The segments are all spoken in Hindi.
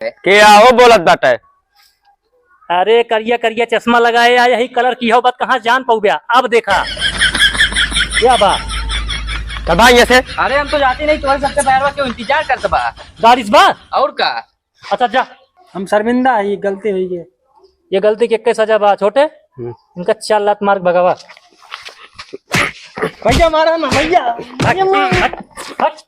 के आओ बोलत बाटे। अरे करिया करिया चश्मा लगाए या यही कलर की हो बात कहाँ जान पाऊ गया। अब देखा क्या बा तो भाई ऐसे अरे हम तो जाते नहीं, तुम्हारे सबसे पैरवा क्यों इंतजार करते बा। बारिश बा और का अच्छा जा। हम शर्मिंदा है, ये गलती हुई है। ये गलती के के सजा बा छोटे इनका 4 लात मार्क भगावा। भैया मारा ना भैया। हट, हट।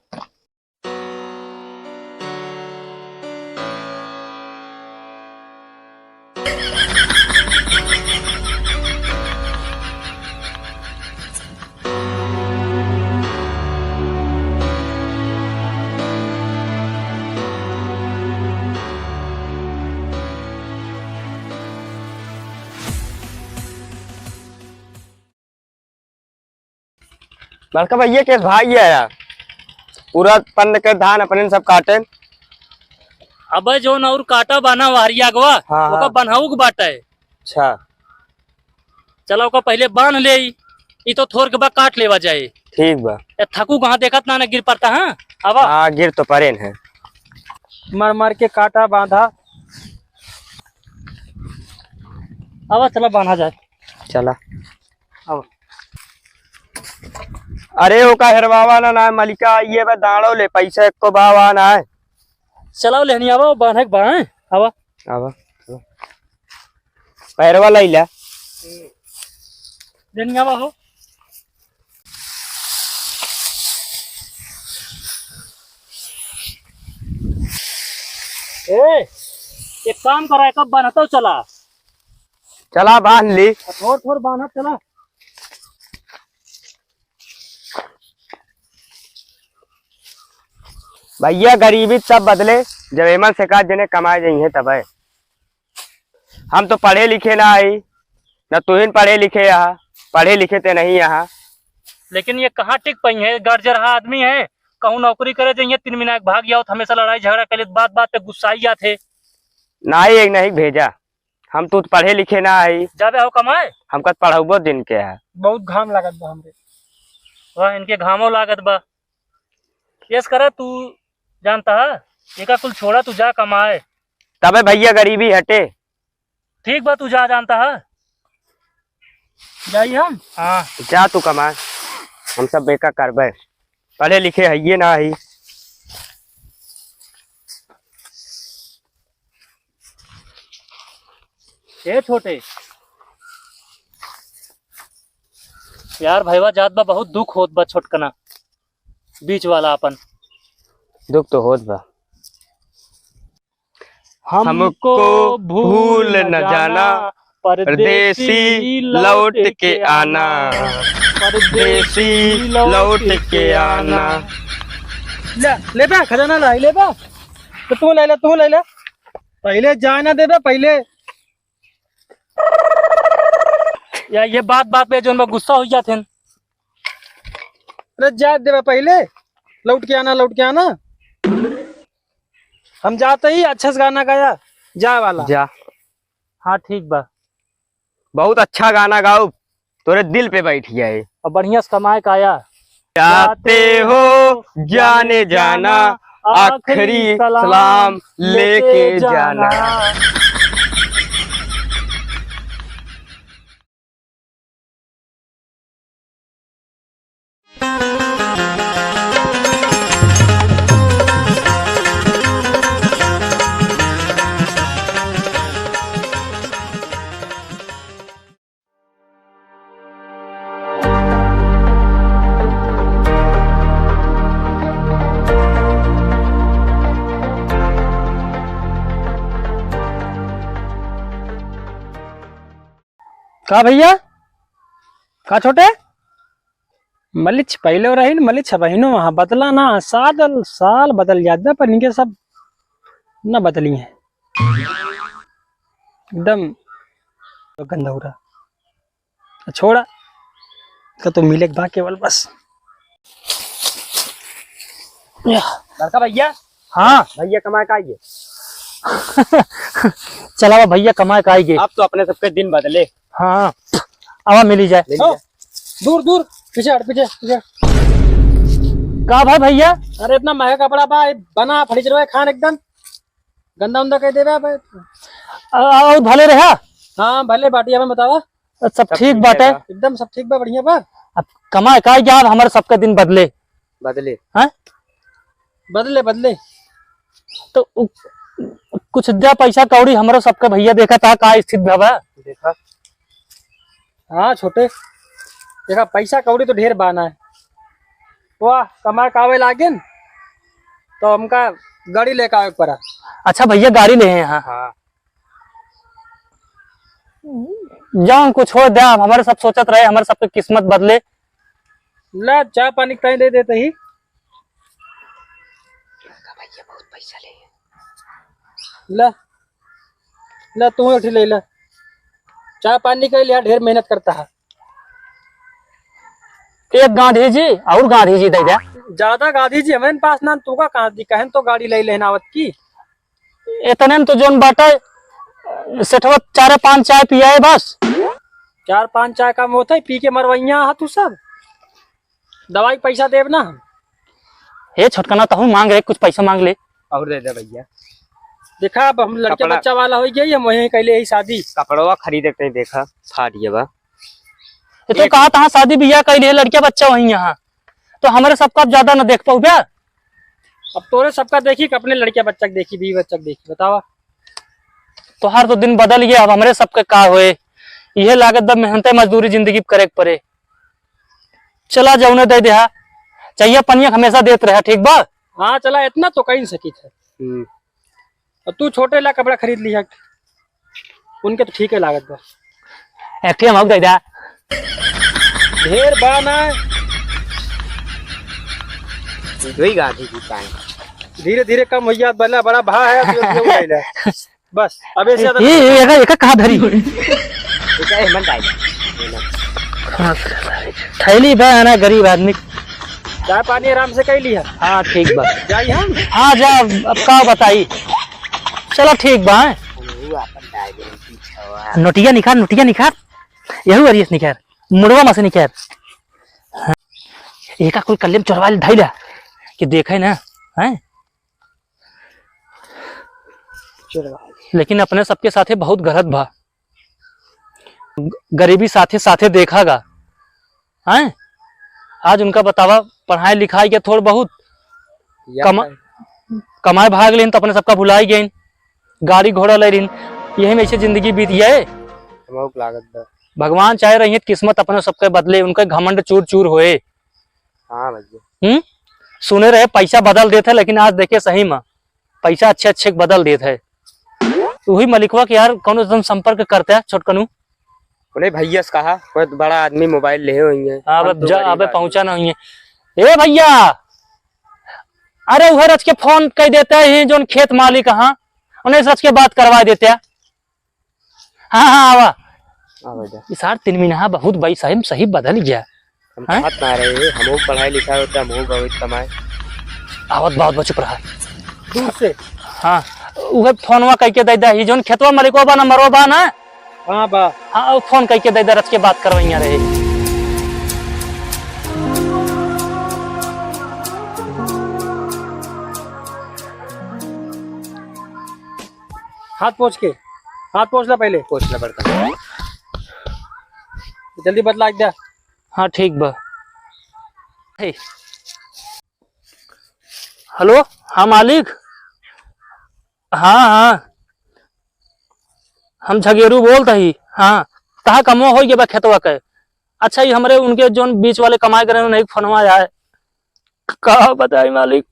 बड़का भैया के भाई है यार, पूरा पन्न के धान अपने सब काटे। अब जो न और काटा बाना वारिया गवा हाँ, ओका हाँ। बनहाऊ बाटा है। अच्छा चला ओका पहले बांध ले ई तो थोर के बाद काट लेवा जाए। ठीक बा। ए थकू कहाँ देखत ना गिर पड़ता। हाँ अब हाँ गिर तो परे है। मार मार के काटा बांधा। अब चला बांधा जाए। चला अब अरे ओका हेरवावा ना मलिका ये बा दाड़ो ले पैसा एको बावा ना है। चलाओ लेहनी अब बांधे बांध अब अब पैरवा लैला लेहनी अब हो। ए एक काम करा कब बांधता चला चला बांध ली। थोड़ थोड़ बांधा चला। भैया गरीबी सब बदले जब एमन से कहा जिन्हें कमाए जाइए तब है। हम तो पढ़े लिखे ना आई न तुहिन पढ़े लिखे यहाँ, पढ़े लिखे ते नहीं यहाँ। लेकिन ये कहाँ टिक पाई है। गर्जर रहा आदमी है कहूँ नौकरी करे जाइए 3 महीना के भाग जाओ हमेशा लड़ाई झगड़ा कर बात बात पे गुस्साई जाते। ना ही एक नहीं भेजा। हम तो पढ़े लिखे ना आई, जाबे हो कमाए हमका पढ़ाबो दिन के है। बहुत घाम लागत बा हमरे। वह इनके घामों लागत बा। केस करे तू जानता है एका कुल छोड़ा तू जा कमाए। तबे भैया गरीबी हटे। ठीक बा तू जा जानता है जाइए हम। हाँ जा तू कमा, हम सब बेका करबे। पढ़े लिखे है ये ना ही। ए छोटे यार भैया जात बा बहुत दुख होत बा छोटकना बीच वाला अपन। दुख तो होत बा। हमको भूल न जाना, परदेसी लौट के आना, परदेसी लौट के आना। ले बा खजाना ला ले बा। तो तू ले ले तू ले ले। पहले जाए ना दे बे पहले। या ये बात बात पे जो गुस्सा हो जाते हैं। अरे जा दे बे पहले। लौट के आना लौट के आना। हम जाते ही अच्छा से गाना गाया जा वाला। जा हाँ ठीक बा। बहुत अच्छा गाना गाओ, तोरे दिल पे बैठ गया है। और बढ़िया से कमाए का आया। जाते हो जाने जाना, आखिरी सलाम लेके जाना। का भैया का छोटे मलिच पहले रही मलिच बहनों वहां बदला ना साल साल बदल जाता पर इनके सब ना बदली है एकदम गंदा हो रहा। छोड़ा का तो मिले बा केवल बस। लड़का भैया हाँ भैया कमाए का आइए। चलावा भैया कमाए का आएंगे। अब तो अपने सबके दिन बदले। हाँ आवा मिली जाए। दूर दूर पीछे हट पीछे पीछे। का भाई भैया अरे इतना महंगा कपड़ा बा बना फर्नीचर खान एकदम गंदा उंदा कह देवे आप और भले रहा। हाँ भले बाटी हमें बतावा सब ठीक बात है एकदम सब ठीक बा बढ़िया बा। अब कमाए का यार हमारे सबका दिन बदले बदले हैं बदले बदले तो कुछ दिया पैसा कौड़ी हमारा सबका भैया देखा था का स्थित भवा देखा। हाँ छोटे देखा पैसा कौड़ी तो ढेर बाना है वाह कमाए कावे लागे तो हमका गाड़ी लेकर आवे पड़ा। अच्छा भैया गाड़ी ले हैं। हाँ हाँ जाओ उनको छोड़ दे हमारे सब सोचत रहे हमारे सबके किस्मत बदले ला चाय पानी कहीं दे देते ही भैया बहुत पैसा ले ला ला तू उठ ले ला चाय पानी के लिए ढेर मेहनत करता है। एक गांधी जी और गांधी जी दे दे ज्यादा गांधी जी हमारे पास ना तू का गांधी कहन तो गाड़ी ले लेना आवत की इतने तो जोन बाटा सेठवा 4-5 चाय पिया है बस 4-5 चाय का होता है पी के मरवैया हा तू सब दवाई पैसा देव ना हे छोटकना तो मांग रहे कुछ पैसा मांग ले और दे दे भैया। देखा अब हम लड़के बच्चा वाला हो गई हम वहीं कैले ही शादी कपड़वा खरीदे कहीं देखा फाट गया बा। ये तो कहा था शादी बियाह कैले लड़के बच्चा वहीं यहाँ तो हमारे सबका ज्यादा न देख पाऊ क्या अब तोरे सबका देखी कि अपने लड़के बच्चा देखी बीवी बच्चा देखी बतावा तो हर तो दिन बदल गया अब हमारे सबके का होए यह लागत दब मेहनत मजदूरी जिंदगी करे पड़े चला जाऊ न दे दे चाहिए पनिया हमेशा देते रहे ठीक बा। हाँ चला इतना तो कहीं सकी थे और तू छोटे ला कपड़ा खरीद लिया उनके तो ठीक है लागत बा एक हम दे दे ढेर बाना गांधी जी का धीरे धीरे कम भैया बना बड़ा भा है बस अब ऐसे कहा धरी थैली है ना गरीब आदमी चाय पानी आराम से कर लिया। हाँ ठीक बा जाई हम हाँ जा अब का बताई चलो ठीक बा नोटिया निखार यही वरियस निखार मुड़वा में से निखार एका कुल कल्लेम चोरवा ले ढाई ला कि देखे ना हैं लेकिन अपने सबके साथे बहुत गलत भा गरीबी साथे साथे देखागा हैं आज उनका बतावा पढ़ाई लिखाई के थोड़ बहुत कमाए भाग लेन तो अपने सबका भुलाई गए गाड़ी घोड़ा ले रही यही में ऐसे जिंदगी बीत जाए भगवान चाहे रही किस्मत अपने सबके बदले उनके घमंड चूर चूर होए। हाँ भैया सुने रहे पैसा बदल देते लेकिन आज देखे सही में पैसा अच्छे अच्छे बदल देते है वही मलिकवा के यार कौन एकदम संपर्क करते हैं छोटकनू बोले भैया से कहा कोई बड़ा आदमी मोबाइल ले हुई है अब पहुंचा ना हुई है ए भैया अरे उधर रच के फोन कह देते हैं जो खेत मालिक हाँ उन्हें सच के बात करवा देते हैं। हाँ हाँ आवा इस 3 महीना बहुत भाई साहिब सही बदल गया हम ना रहे हम पढ़ाई लिखाई होता हम कमाए आवत बहुत बचुप रहा दूर से। हाँ उहे फोनवा कह के दे दे ही जोन खेतवा मालिकवा बा नंबरवा बा ना हाँ बा हाँ फोन कह के दे दे रच के बात करवैया रहे। हाथ पोंछ ला पहले पोछना पड़ता जल्दी बदला दे। हाँ ठीक बा हेलो हाँ मालिक हाँ हाँ हम झगेरू बोलते ही हाँ कहा कमो हो गया खेतवा के अच्छा ये हमारे उनके जो बीच वाले कमाए करे नहीं फोनवा आए कहा बताई मालिक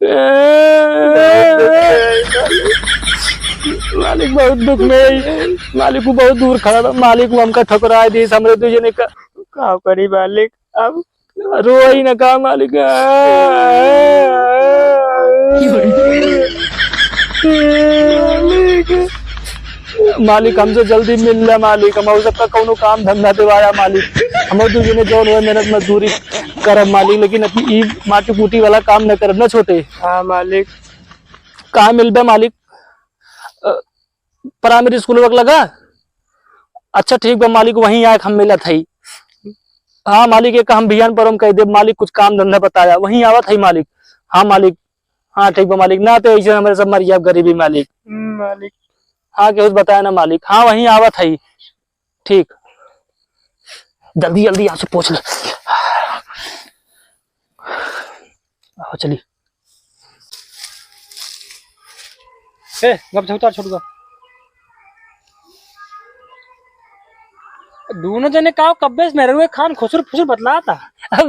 मालिक बहुत दुख में मालिक को बहुत दूर खड़ा था मालिक को हमका ठुकरा दी हमरे तुझे ने कहा करी मालिक अब रो ही ना कहा मालिक मालिक हमसे जल्दी मिल रहा मालिक हम सबका कोनो काम धंधा दिवाया मालिक हम तुझे ने जो मेहनत मजदूरी करब मालिक लेकिन अपनी माटी कूटी वाला काम न करब ना छोटे। हाँ मालिक कहाँ मिलबे मालिक प्राइमरी स्कूल वक्त लगा अच्छा ठीक बा मालिक वहीं आए हम मिलत है। हाँ मालिक एक हम बिहान पर हम कह दे मालिक कुछ काम धंधा बताया वहीं आवत है मालिक। हाँ मालिक हाँ ठीक बा मालिक, ना तो ऐसे हमारे सब मरिया गरीबी मालिक। मालिक हाँ केहू बताया ना मालिक। हाँ वहीं आवत है। ठीक, जल्दी जल्दी यहाँ से पहुंच ले। आओ चली। ए गप से उतार छोटू का। दोनों जने का कब्बे में रहे खान खुसुर फुसुर बतला था।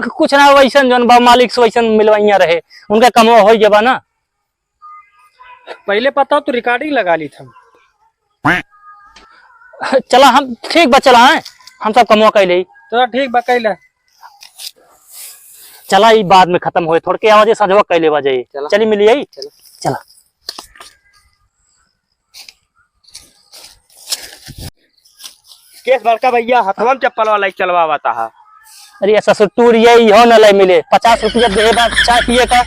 कुछ ना वैसन जन बा मालिक से वैसन मिलवाइया रहे, उनका कमवा हो जबा ना। पहले पता हो तो रिकॉर्डिंग लगा ली था। चला हम ठीक बा, चला है हम सब कमवा कैले। चला ठीक बा कैला। चला ई बाद में खत्म होए, थोड़ के आवाज सजवा कैले बजे। चली मिलिए। चला केस बड़का भैया हथवा में चप्पल वाला ही चलवा था। अरे ऐसा ससुर यही हो न ले मिले 50 रुपया दे बाद चाय पिए का।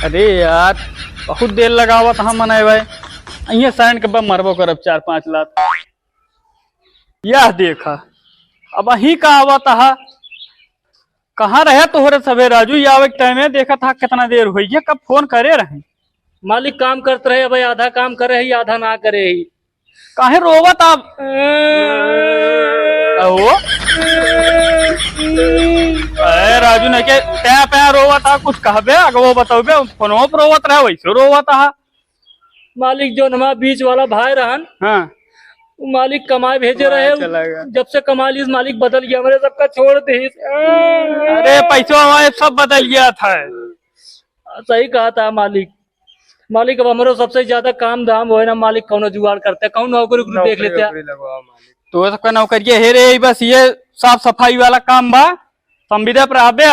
अरे यार बहुत देर लगावत हम मनाए भाई, अहिए साइन के बम मरबो करब 4-5 लाख। यह देखा अब अही का आवत हा, कहाँ रहे तोहरे सबे राजू? ये आवे टाइम में देखा था कितना देर हुई है, कब फोन करे रहे? मालिक काम करते रहे भाई, आधा काम करे ही आधा ना करे ही। काहे रोवत आप? अरे राजू ने के त्या पे रोवत था, कुछ कहबे अगवो बताओबे? फोनो पर रोवत रहे वैसे रोवत हा। मालिक जो हमारा बीच वाला भाई रहन, हाँ वो मालिक कमाए भेजे रहे। जब से कमा ली मालिक बदल गया, मेरे सबका छोड़ दे। अरे पैसा हमारे सब बदल गया था। सही कहा था मालिक। मालिक अब हमारे सबसे ज्यादा काम धाम हो ना मालिक, कौन जुगाड़ करते कौन नौकरी देख लेते हैं। तो सबका नौकरी हे रे, बस ये साफ सफाई वाला काम बा। संविदा पर आबे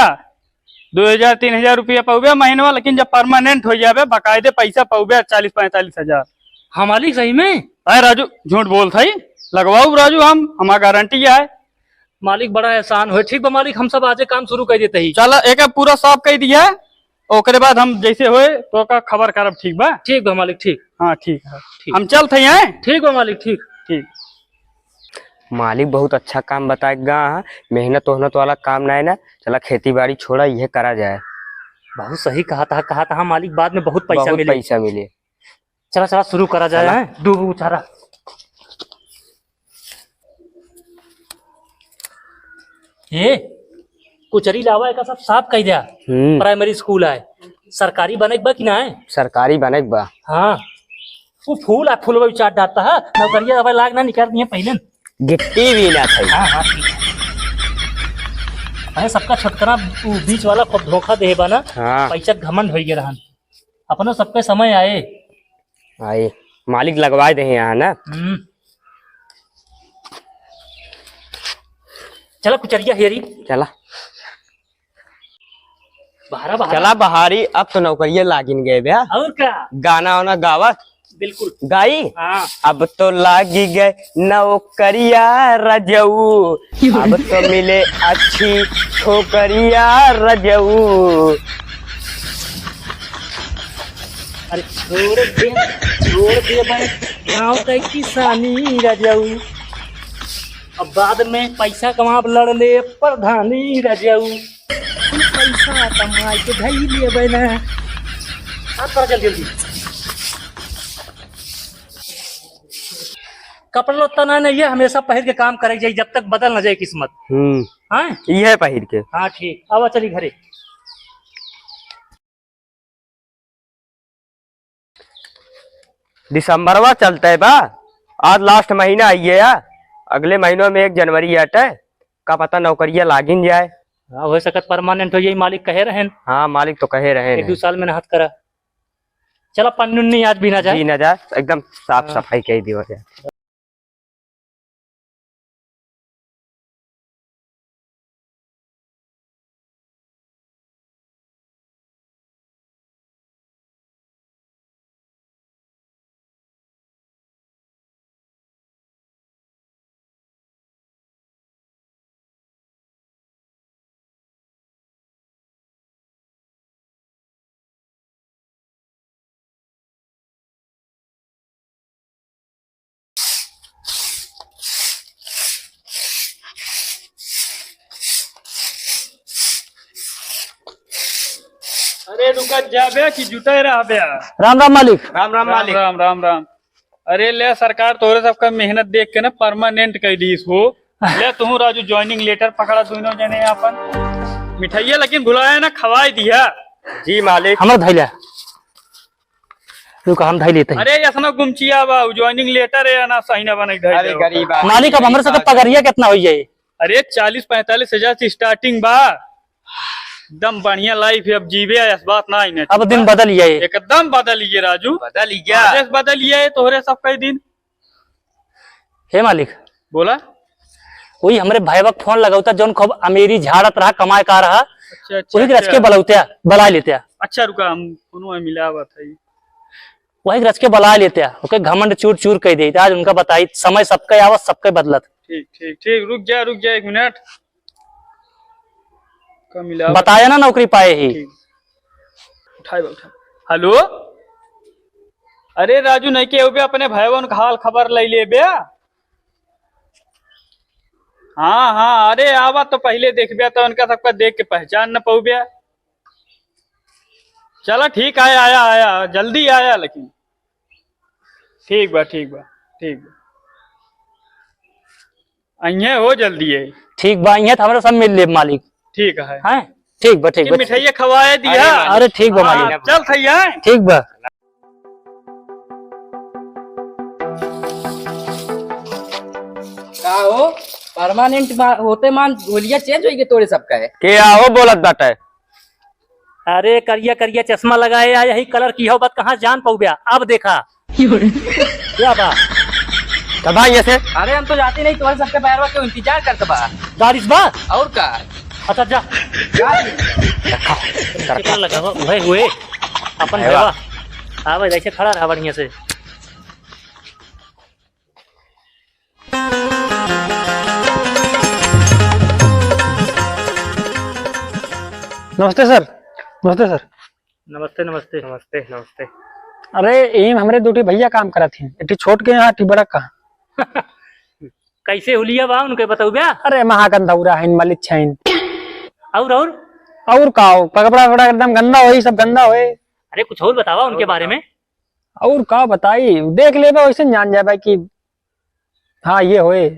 2000-3000 रुपया पाऊबे महीने, लेकिन जब परमानेंट हो जाए बाकायदे पैसा पाऊबे 40-45 हजार। हाँ मालिक सही में। अरे राजू झूठ बोल थी, लगवाऊ राजू, हम हमारा गारंटी है। मालिक बड़ा एहसान हो। ठीक बा मालिक, हम सब आज काम शुरू कर देते ही। चल एक पूरा साफ कर दिया, ओकरे बाद हम जैसे होए तो का खबर करब। ठीक बा? ठीक बा मालिक ठीक। हाँ ठीक है, ठीक। हम चलते हैं। ठीक बा मालिक ठीक। ठीक। मालिक बहुत अच्छा काम बताएगा। मेहनत वहनत वाला काम ना है ना, चला खेती बाड़ी छोड़ा यह करा जाए। बहुत सही कहा था मालिक, बाद में बहुत पैसा मिले। पैसा मिले। चला चला शुरू करा जाए। डूब उचारा। ये कुचरी लावा का सब साफ कह दिया। प्राइमरी स्कूल है, सरकारी बने बा कि ना है? सरकारी बने बा। हाँ वो फूल है, फूल भी चाट डालता है नौकरिया। अब लाग ना निकाल दिए पहले, गिट्टी भी ना था। हाँ हाँ ठीक है। सबका छटकना बीच वाला खूब धोखा दे बा ना। हाँ पैसा घमंड हो गया रहन, अपना सबके समय आए। आए मालिक लगवा दे यहाँ ना। चला कुचरिया हेरी। चला बहारा बहारा। चला बहारी, अब तो नौकरिया लागिन गए भैया। और क्या? गाना वाना गावा बिल्कुल गाई। हाँ। अब तो लागी गए नौकरिया रजऊ, अब तो मिले अच्छी छोकरिया रजऊ। अरे छोड़ दे भाई गाँव का किसानी रजाऊ, अब बाद में पैसा कमा लड़ ले प्रधानी रजाऊ। पैसा कमाई के धई लिए बना। कर जल्दी कपड़ा लत्ता ना ये हमेशा पहन के काम करे जाए, जब तक बदल न जाए किस्मत। हाँ ये पहिर के। हाँ ठीक, अब चली घरे। दिसंबरवा चलता है बा, आज लास्ट महीना आई है या अगले महीनों में 1 जनवरी आटे का पता नौकरिया लागिन जाए। हाँ हो सकत परमानेंट हो जाए, मालिक कहे रहे। हाँ मालिक तो कहे रहे 1-2 साल में हाथ करा। चला पन्नी आज भी ना जाए, भी ना जाए, एकदम साफ सफाई कह दी हो जाए। अरे रुका जाबे कि जुटे रहबे। राम राम मालिक। राम राम राम मालिक। राम राम राम। अरे ले सरकार तोरे सबका मेहनत देख के ना परमानेंट कर दी इसको। ले तू राजू ज्वाइनिंग लेटर पकड़ा दोनों जने अपन। मिठाइया लेकिन भुलाया ना खवाई दिया। जी मालिक। हमर धैले रुका हम धै लेते हैं। अरे यसना गुमचिया बा ज्वाइनिंग लेटर है ना सही ना बने धै अरे गरीब आदमी। मालिक अब हमरे सबके पगरिया कितना हो जाए? अरे 40-45 हजार से स्टार्टिंग बा। एकदम बढ़िया लाइफ है अब जीवे इस बात ना ही अब दिन बदल जाए। एकदम बदलिए राजू। बदल गया। आदेश बदलिए तोहरे सब कई दिन। हे मालिक बोला वही हमरे भाईवा फोन लगावता जौन खूब अमेरी झाड़त रहा कमाए का रहा अच्छा अच्छा वही रच के बलौत्या बला लेते। अच्छा रुका हम दोनों मिला हुआ था। वही रच के बला लेते ओके घमंड चूर चूर कह दे। आज उनका बताई समय सबका आवत सबके बदलत। ठीक ठीक ठीक रुक जा 1 मिनट का मिला बताया ना नौकरी पाए ही। उठाए हेलो अरे राजू नहीं के बे अपने भाई बहन का हाल खबर ले ले बे। हाँ हाँ अरे आवा तो पहले देख बे तो उनका सबका देख के पहचान न पाऊ बे। चलो ठीक आया जल्दी आया लेकिन ठीक बा अइहे हो जल्दी है। ठीक बा यहाँ हमारे सब मिल ले मालिक। ठीक है हैं ठीक बा ठीक बा। मिठाइया खवाए दिया। अरे ठीक बा मालिक। हाँ, चल थैया ठीक बा। का हो परमानेंट होते मान गोलियां चेंज होगी तोरे सबका है। के आओ बोलत बाटे। अरे करिया करिया चश्मा लगाए या यही कलर की हो बात कहाँ जान पाऊ गया। अब देखा क्या बा तब भाई ऐसे अरे हम तो जाते नहीं तुम्हारे सबके पैरवा क्यों इंतजार करते बा। बारिश बा। और का अच्छा जा कर लगा हुए अपन भेवा। हाँ भाई ऐसे खड़ा रहा बढ़िया से। नमस्ते सर। नमस्ते सर। नमस्ते नमस्ते नमस्ते नमस्ते। अरे एम हमरे दूटी भैया काम करत हैं इटी छोट के यहाँ बड़ा कहा। कैसे हुलिया बा उनके बताऊ बया। अरे महागंधौरा है मलिक छैन और का पकड़ा पकड़ा एकदम गंदा होई सब गंदा होए। अरे कुछ और बतावा उनके बारे में। और का बताई देख ले वैसे जान जाए कि हाँ ये होए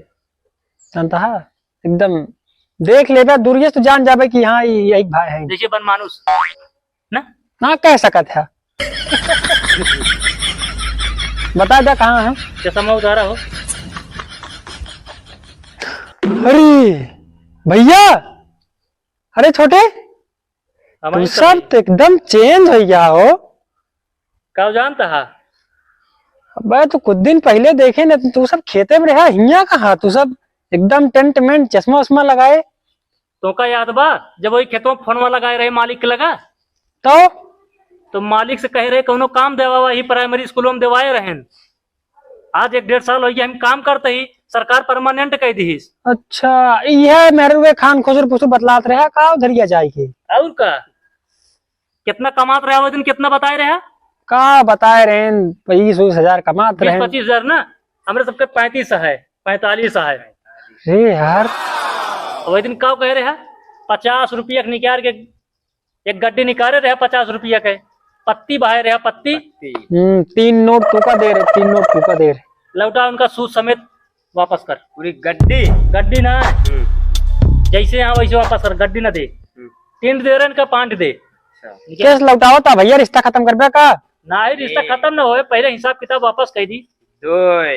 जानता है एकदम देख ले दूरिये तो जान जाए कि हाँ यही भाई है। जैसे बन मानुस ना ना कह सकत है। बता दे कहाँ है। चश्मा उतारा हो। अरे भैया अरे छोटे तू हमारी सब तो एकदम चेंज हो गया हो। का जानता है अबे तो कुछ दिन पहले देखे ना तू सब खेते में रहा हिया कहा तू सब एकदम टेंट में चश्मा उस्मा लगाए। तो का याद बा जब वही खेतों में फोनवा लगाए रहे मालिक के लगा तो मालिक से कह रहे कोनो काम देवा वही प्राइमरी स्कूलों में देवाए रहे। आज 1-1.5 साल हो गया हम काम करते ही सरकार परमानेंट कह दी। अच्छा यह मेरे खान खुसर पुसर बतलात रहा का उधरिया जाए के। और का कितना कमात रहा वो दिन कितना बताए रहा का बताए रहे 20-20 हजार कमात रहे। 25 हजार ना हमारे सबके 35 है 45 है। रे यार वही दिन का कह रहे 50 रुपया निकाल के एक गड्डी निकाले रहे 50 रुपया के पत्ती बहाए रहे पत्ती। 3 नोट तू का दे रहे 3 नोट तू का दे रहे। लौटा उनका सूद समेत वापस कर। पूरी गड्डी गड्डी ना जैसे यहाँ वैसे वापस कर गड्डी ना दे। 3 दे रहे इनका 5 दे। केस लौटाओ था भैया रिश्ता खत्म कर का। ना ही रिश्ता खत्म ना हो पहले हिसाब किताब वापस कर दी। 2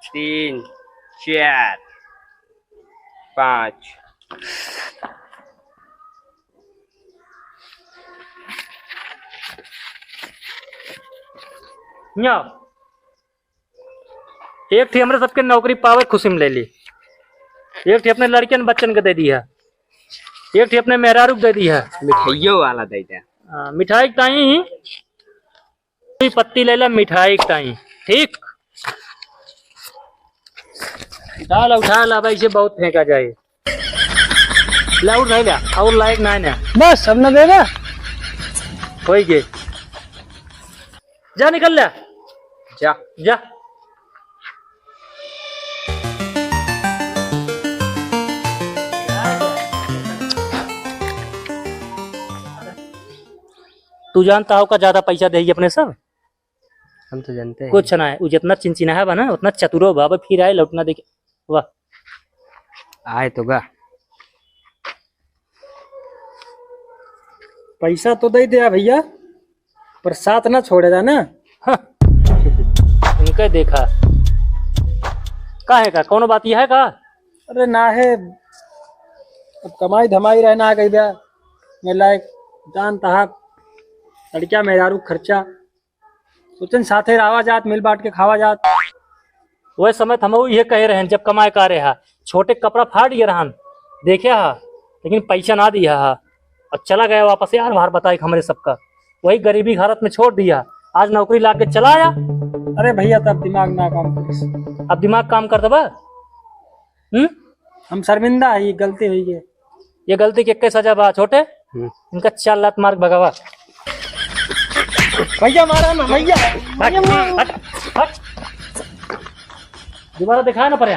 3 4 5 एक थी हमरे सबके नौकरी पावे खुशी में ले ली। एक थी अपने लड़कियन बच्चन के दे दी है। एक थी अपने मेहरारू दे दी है। मिठाइयों वाला दे दे। मिठाई ताई पत्ती ले ला मिठाई ताई ठीक। उठा ला भाई से बहुत फेंका जाए। लाउड नहीं ला और लायक ना बस सब न देगा हो गए। जा निकल ला जा जा। तू जानता हो का ज्यादा पैसा देगी अपने सब हम तो जानते हैं। कुछ ना है, वो जितना चिंचिना है बना उतना चतुरो बाबा फिर आए लौटना देखे वाह। आए तो गा पैसा तो दे दिया भैया, पर साथ ना छोड़ेगा ना। उनके देखा का है का कौन बात यह है का अरे ना है, अब कमाई धमाई रहना आ गई बया मेरे लायक जानता है, लड़किया मेहरारू खर्चा सोचन साथे रावा जात मिल बांट के खावा जात। वह समय हम ये कहे रहे जब कमाए का रहा छोटे कपड़ा फाड़ दिए रहन देखे हा, लेकिन पैसा ना दिया हा और चला गया वापस। यार बाहर बताए हमारे सबका वही गरीबी भारत में छोड़ दिया, आज नौकरी ला के चला आया। अरे भैया तब दिमाग ना काम करे, अब दिमाग काम कर दबा। हम शर्मिंदा है, ये गलती हुई है। ये गलती के के सजा बा छोटे, इनका 4 लात मार्ग भगावा। भैया मारा ना भैया, हट, हट, हट। दोबारा दिखाया ना पर